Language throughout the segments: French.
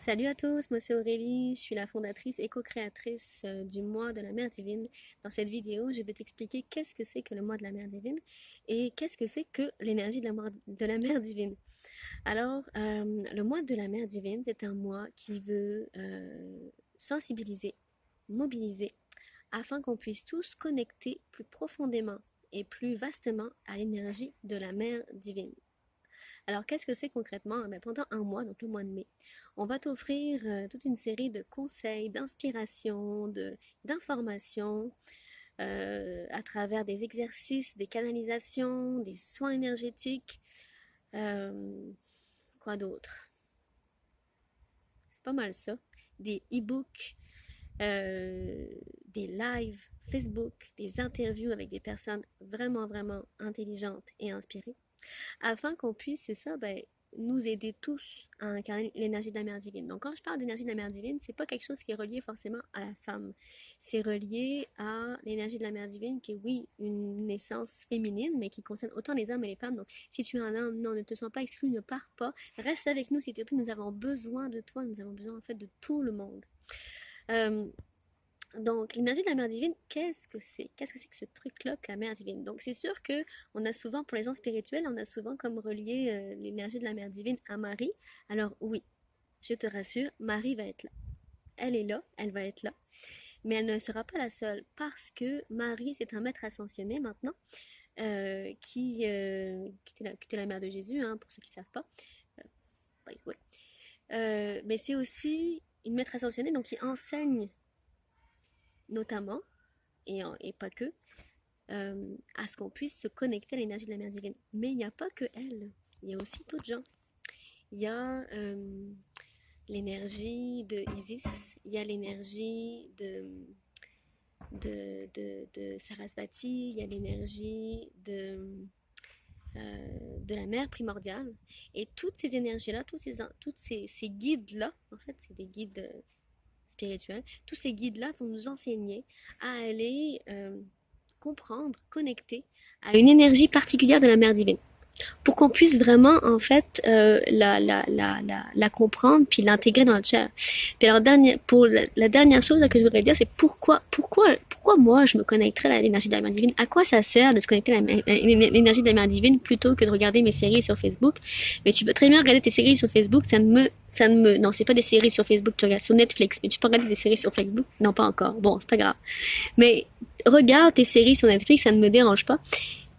Salut à tous, moi c'est Aurélie, je suis la fondatrice et co-créatrice du mois de la Mère Divine. Dans cette vidéo, je vais t'expliquer qu'est-ce que c'est que le mois de la Mère Divine et qu'est-ce que c'est que l'énergie de la Mère Divine. Alors, le mois de la Mère Divine, c'est un mois qui veut sensibiliser, mobiliser, afin qu'on puisse tous connecter plus profondément et plus vastement à l'énergie de la Mère Divine. Alors, qu'est-ce que c'est concrètement? Pendant un mois, donc le mois de mai, on va t'offrir toute une série de conseils, d'inspiration, d'informations à travers des exercices, des canalisations, des soins énergétiques. euh, quoi d'autre? C'est pas mal ça. Des e-books, euh, des lives Facebook, des interviews avec des personnes vraiment, vraiment intelligentes et inspirées, afin qu'on puisse, c'est ça, nous aider tous à incarner l'énergie de la mère divine. Donc, quand je parle d'énergie de la mère divine, c'est pas quelque chose qui est relié forcément à la femme. C'est relié à l'énergie de la mère divine, qui est, oui, une naissance féminine, mais qui concerne autant les hommes et les femmes. Donc, si tu es un homme, non, ne te sens pas exclu, ne pars pas. Reste avec nous, s'il te plaît. Nous avons besoin de toi. Nous avons besoin, en fait, de tout le monde. Euh, donc, l'énergie de la mère divine, qu'est-ce que c'est? Qu'est-ce que c'est que ce truc-là que la mère divine? Donc, c'est sûr que on a souvent, pour les gens spirituels, on a souvent comme relié l'énergie de la mère divine à Marie. Alors, oui, je te rassure, Marie va être là. Elle est là, elle va être là. Mais elle ne sera pas la seule parce que Marie, c'est un maître ascensionné maintenant qui était la mère de Jésus, hein, pour ceux qui ne savent pas. Euh, oui, oui. Mais c'est aussi une maître ascensionnée donc qui enseigne notamment et pas que, à ce qu'on puisse se connecter à l'énergie de la mère divine. Mais il n'y a pas que elle, il y a aussi d'autres gens. Il y a l'énergie de Isis, il y a l'énergie de Sarasvati, il y a l'énergie de la mère primordiale. Et toutes ces énergies-là, ces guides-là, en fait, c'est des guides spirituels, tous ces guides-là vont nous enseigner à aller comprendre, connecter à une énergie particulière de la mère divine pour qu'on puisse vraiment, en fait, la comprendre puis l'intégrer dans notre chair. Puis alors, pour la dernière chose là, que je voudrais dire, c'est pourquoi moi, je me connecterais à l'énergie de la mère divine? À quoi ça sert de se connecter à l'énergie de la mère divine plutôt que de regarder mes séries sur Facebook? Mais tu peux très bien regarder tes séries sur Facebook, non, c'est pas des séries sur Facebook, tu regardes sur Netflix, mais tu peux regarder des séries sur Facebook? Non, pas encore. Bon, c'est pas grave. Mais regarde tes séries sur Netflix, ça ne me dérange pas.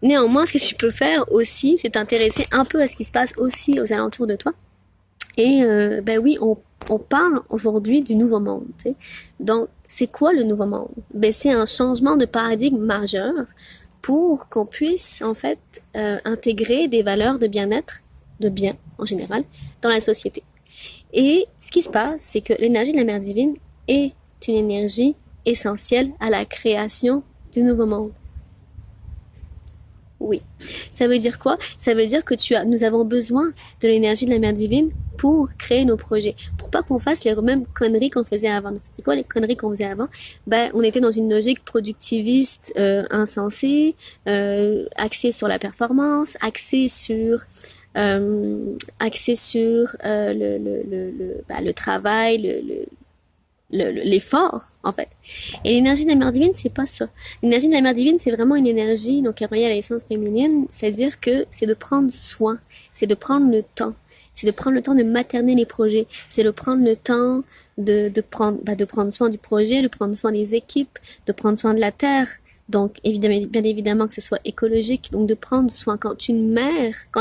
Néanmoins, ce que tu peux faire aussi, c'est t'intéresser un peu à ce qui se passe aussi aux alentours de toi. Et ben oui, on parle aujourd'hui du nouveau monde. Tu sais. Donc, c'est quoi le nouveau monde? Ben, c'est un changement de paradigme majeur pour qu'on puisse en fait intégrer des valeurs de bien-être, de bien en général, dans la société. Et ce qui se passe, c'est que l'énergie de la mère divine est une énergie essentielle à la création du nouveau monde. Oui. Ça veut dire quoi? Ça veut dire que nous avons besoin de l'énergie de la mère divine pour créer nos projets. Pour pas qu'on fasse les mêmes conneries qu'on faisait avant. C'était quoi les conneries qu'on faisait avant? Ben, on était dans une logique productiviste, insensée, axée sur la performance, axée sur le travail, l'effort, en fait. Et l'énergie de la mère divine, c'est pas ça. L'énergie de la mère divine, c'est vraiment une énergie, donc, reliée à l'essence féminine, c'est-à-dire que c'est de prendre soin, c'est de prendre le temps. C'est de prendre le temps de materner les projets. C'est de prendre le temps de prendre soin du projet, de prendre soin des équipes, de prendre soin de la terre. Donc, évidemment, bien évidemment que ce soit écologique. Donc, de prendre soin. Quand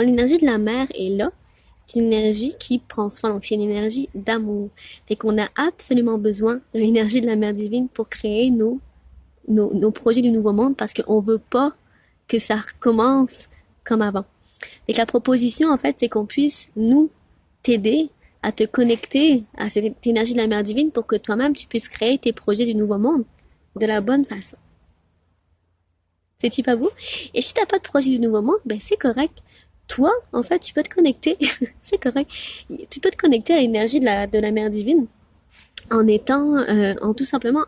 l'énergie de la mère est là, c'est une énergie qui prend soin, donc c'est une énergie d'amour. Fait qu'on a absolument besoin de l'énergie de la mère divine pour créer nos projets du nouveau monde parce qu'on veut pas que ça recommence comme avant. Et la proposition, en fait, c'est qu'on puisse nous t'aider à te connecter à cette énergie de la mère divine pour que toi-même tu puisses créer tes projets du nouveau monde de la bonne façon. C'est-tu pas beau? Et si t'as pas de projet du nouveau monde, ben c'est correct. Toi, en fait, tu peux te connecter, c'est correct. Tu peux te connecter à l'énergie de la mère divine en étant, en tout simplement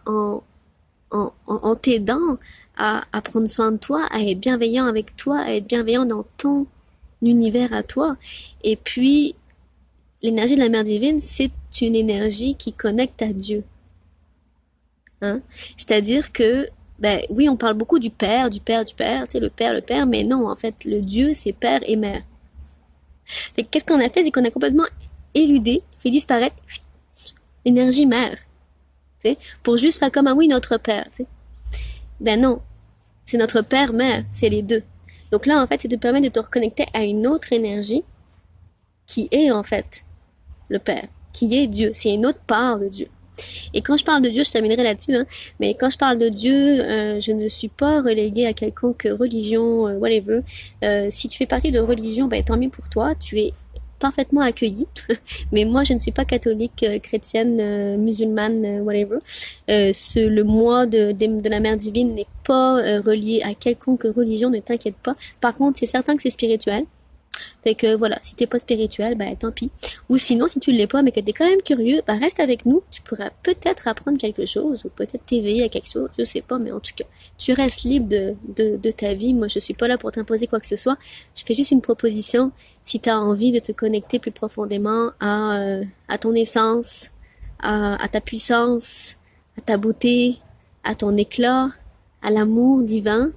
en t'aidant à prendre soin de toi, à être bienveillant avec toi, à être bienveillant dans ton univers à toi. Et puis, l'énergie de la mère divine, c'est une énergie qui connecte à Dieu. Hein? C'est-à-dire que, ben oui, on parle beaucoup du Père, du Père, du Père, tu sais, le Père, mais non, en fait, le Dieu, c'est Père et Mère. Fait qu'est-ce qu'on a fait, c'est qu'on a complètement éludé, fait disparaître l'énergie mère, tu sais, pour juste faire comme, ah oui, notre Père, tu sais. Ben non, c'est notre Père, Mère, c'est les deux. Donc là, en fait, ça te permet de te reconnecter à une autre énergie qui est, en fait, le Père, qui est Dieu. C'est une autre part de Dieu. Et quand je parle de Dieu, je terminerai là-dessus, hein, mais quand je parle de Dieu, je ne suis pas reléguée à quelconque religion, whatever. Si tu fais partie de religion, ben, tant mieux pour toi, tu es parfaitement accueilli. Mais moi, je ne suis pas catholique, chrétienne, musulmane, whatever. Le moi de la mère divine n'est pas relié à quelconque religion, ne t'inquiète pas. Par contre, c'est certain que c'est spirituel. Fait que voilà, si t'es pas spirituel, ben tant pis. Ou sinon, si tu l'es pas, mais que t'es quand même curieux, ben reste avec nous. Tu pourras peut-être apprendre quelque chose, ou peut-être t'éveiller à quelque chose, je sais pas, mais en tout cas, tu restes libre de ta vie. Moi, je suis pas là pour t'imposer quoi que ce soit. Je fais juste une proposition. Si tu as envie de te connecter plus profondément à ton essence, à ta puissance, à ta beauté, à ton éclat, à l'amour divin,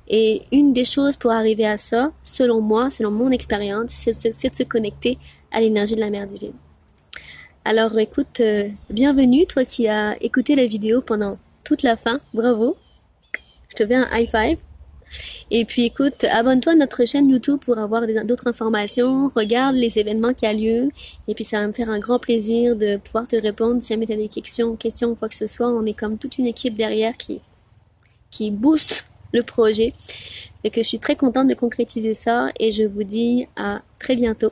et une des choses pour arriver à ça, selon moi, selon mon expérience, c'est de se connecter à l'énergie de la mère divine. Alors écoute, bienvenue, toi qui as écouté la vidéo pendant toute la fin, bravo, je te fais un high five. Et puis écoute, abonne-toi à notre chaîne YouTube pour avoir d'autres informations, regarde les événements qui ont lieu, et puis ça va me faire un grand plaisir de pouvoir te répondre si jamais tu as des questions ou quoi que ce soit. On est comme toute une équipe derrière qui booste le projet. Et que je suis très contente de concrétiser ça et je vous dis à très bientôt.